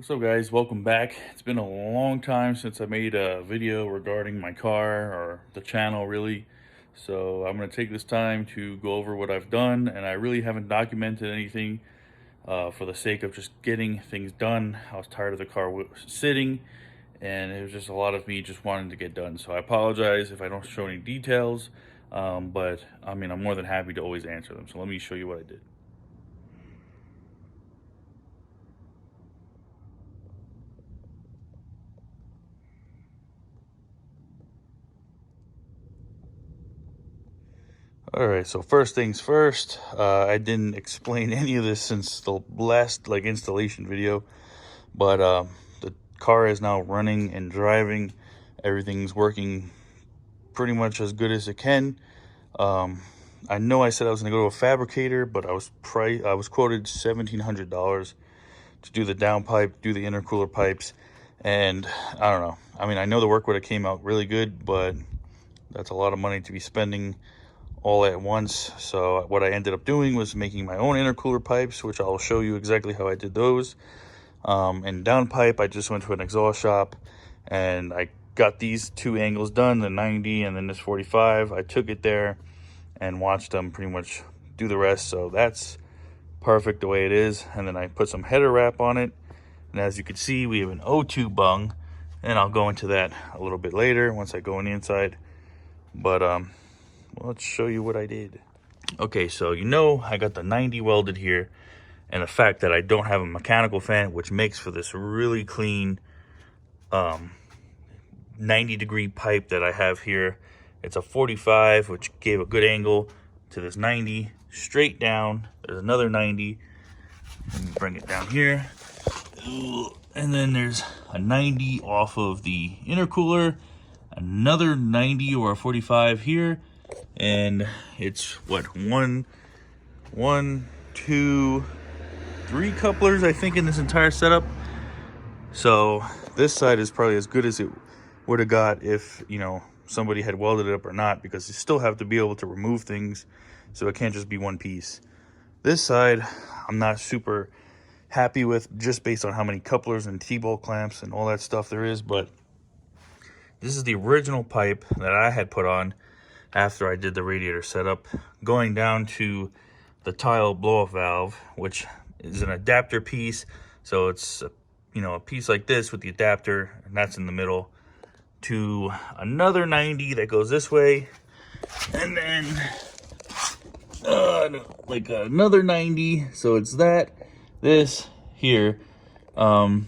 What's up, guys? Welcome back. It's been a long time since I made a video regarding my car or the channel, really. So I'm going to take this time to go over what I've done, and I really haven't documented anything for the sake of just getting things done. I was tired of the car sitting, and it was just a lot of me just wanting to get done. So I apologize if I don't show any details, but I mean, I'm more than happy to always answer them. So let me show you what I did. All right, so first things first, I didn't explain any of this since the last installation video, but the car is now running and driving. Everything's working pretty much as good as it can. I know I said I was gonna go to a fabricator, but I was quoted $1,700 to do the downpipe, do the intercooler pipes, and I don't know. I mean, I know the work would have came out really good, but that's a lot of money to be spending all at once. So what I ended up doing was making my own intercooler pipes, which I'll show you exactly how I did those. And downpipe, I just went to an exhaust shop and I got these two angles done, the 90 and then this 45. I took it there and watched them pretty much do the rest. So that's perfect the way it is. And then I put some header wrap on it. And as you can see, we have an O2 bung, and I'll go into that a little bit later once I go on the inside. But well, let's show you what I did. Okay, so I got the 90 welded here, and the fact that I don't have a mechanical fan, which makes for this really clean 90-degree pipe that I have here. It's a 45, which gave a good angle to this 90 straight down. There's another 90. Let me bring it down here. And then there's a 90 off of the intercooler, another 90 or a 45 here. And it's what, one, two, three couplers, I think, in this entire setup. So this side is probably as good as it would have got if, somebody had welded it up or not, because you still have to be able to remove things, so it can't just be one piece. This side, I'm not super happy with, just based on how many couplers and T-bolt clamps and all that stuff there is, but this is the original pipe that I had put on after I did the radiator setup, going down to the tile blow-off valve, which is an adapter piece. So it's a piece like this with the adapter, and that's in the middle, to another 90 that goes this way, and then like another 90. So it's this here. Some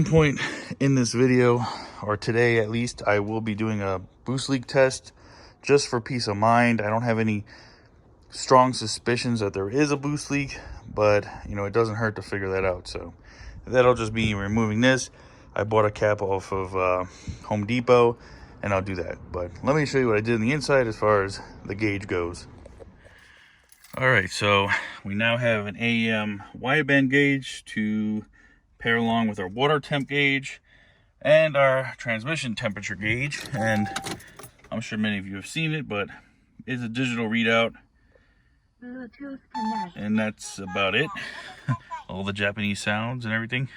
point in this video, or today at least, I will be doing a boost leak test just for peace of mind. I don't have any strong suspicions that there is a boost leak, but it doesn't hurt to figure that out. So that'll just be removing this. I bought a cap off of Home Depot, and I'll do that. But let me show you what I did on the inside as far as the gauge goes. All right, so we now have an AEM wideband gauge to pair along with our water temp gauge and our transmission temperature gauge. And I'm sure many of you have seen it, but it's a digital readout. Bluetooth connect. And that's about it. All the Japanese sounds and everything.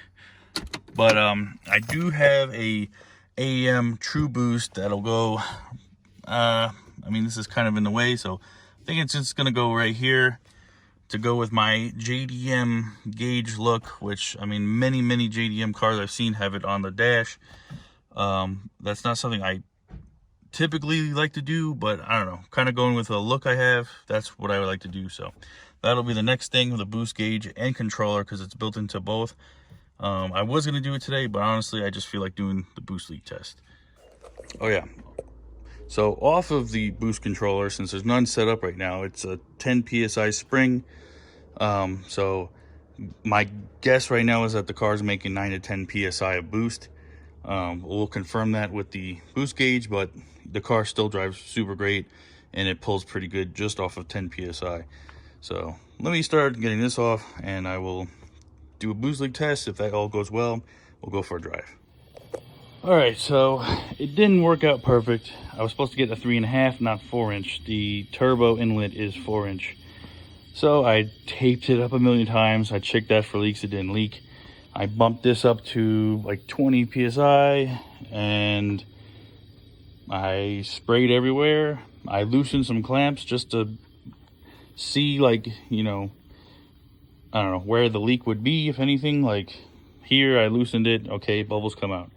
But I do have a AEM True Boost that'll go, this is kind of in the way, so I think it's just gonna go right here to go with my JDM gauge look, which, many JDM cars I've seen have it on the dash. That's not something I typically like to do, but I don't know, kind of going with the look I have, that's what I would like to do. So that'll be the next thing with a boost gauge and controller, because it's built into both. I was going to do it today, but honestly, I just feel like doing the boost leak test. Oh yeah. So off of the boost controller, since there's none set up right now, it's a 10 PSI spring. So my guess right now is that the car's making 9 to 10 PSI of boost. We'll confirm that with the boost gauge, but the car still drives super great, and it pulls pretty good just off of 10 PSI. So let me start getting this off, and I will do a boost leak test. If that all goes well, we'll go for a drive. All right, so it didn't work out perfect. I was supposed to get a 3.5, not 4-inch. The turbo inlet is 4-inch. So I taped it up a million times. I checked that for leaks. It didn't leak. I bumped this up to like 20 psi and I sprayed everywhere. I loosened some clamps just to see, like, you know, I don't know where the leak would be, if anything. Like here, I loosened it. Okay, bubbles come out.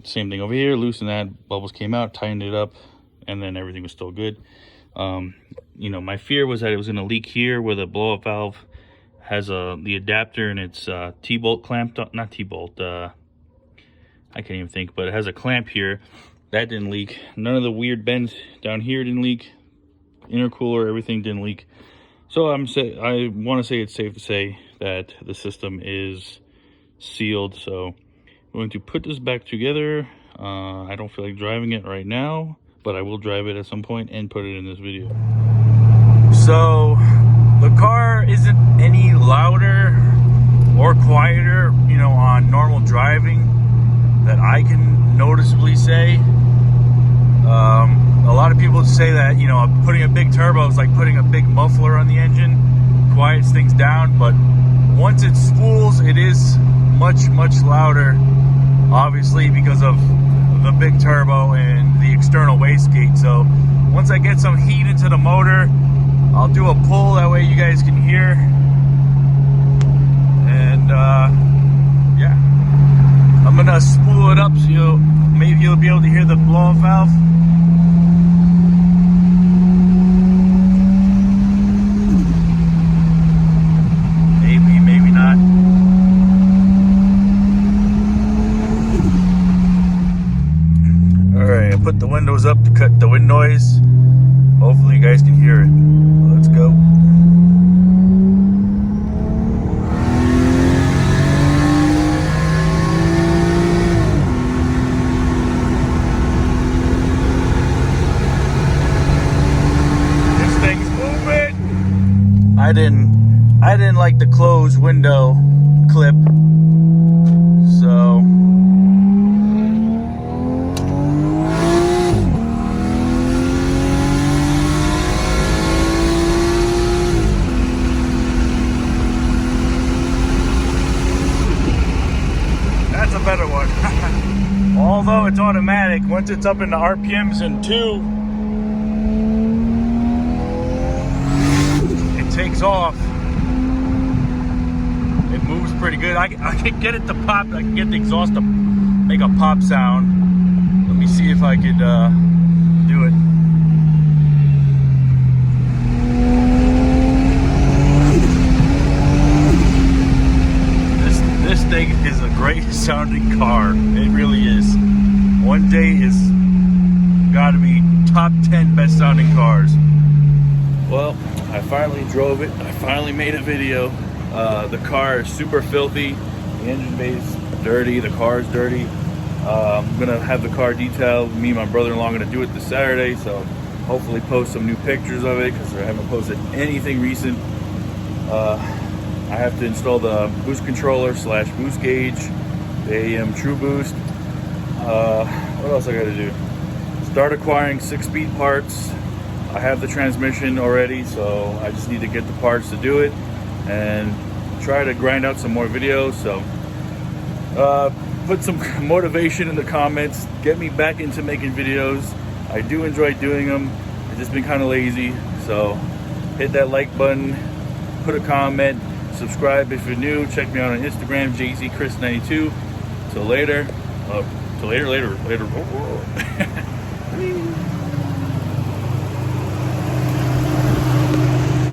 Same thing over here, loosened that, bubbles came out, tightened it up, and then everything was still good. You know, my fear was that it was going to leak here where the blow-up valve has the adapter and it's T-bolt clamped up, not T-bolt, I can't even think, but it has a clamp here. That didn't leak. None of the weird bends down here didn't leak. Intercooler, everything didn't leak. So I want to say it's safe to say that the system is sealed. So I'm going to put this back together. I don't feel like driving it right now, but I will drive it at some point and put it in this video. So the car isn't any louder or quieter, you know, on normal driving that I can noticeably say. A lot of people say that, you know, putting a big turbo is like putting a big muffler on the engine, quiets things down, but once it spools, it is much louder, obviously because of the big turbo and the external wastegate. So once I get some heat into the motor, I'll do a pull, that way you guys can hear. And yeah, I'm gonna spool it up so maybe you'll be able to hear the blow-off valve. Maybe not. Alright, I put the windows up to cut the wind noise. Hopefully you guys can hear it. Let's go. This thing's moving. I didn't like the closed window clip, so that's a better one. Although it's automatic, once it's up in the RPMs in 2, it takes off. It moves pretty good. I can get it to pop. I can get the exhaust to make a pop sound. Let me see if I could do it. This thing is a great sounding car. It really is. One day is got to be top 10 best sounding cars. Well, I finally drove it. I finally made a video. The car is super filthy. The engine bay is dirty. The car is dirty. I'm gonna have the car detailed. Me and my brother-in-law are gonna do it this Saturday, so hopefully post some new pictures of it because I haven't posted anything recent. I have to install the boost controller / boost gauge, the AM True Boost. What else I gotta do? Start acquiring 6-speed parts. I have the transmission already, so I just need to get the parts to do it and try to grind out some more videos. So put some motivation in the comments, get me back into making videos. I do enjoy doing them. I've just been kind of lazy, so hit that like button, put a comment, subscribe if you're new. Check me out on Instagram, JZChris92. Till later. Till later.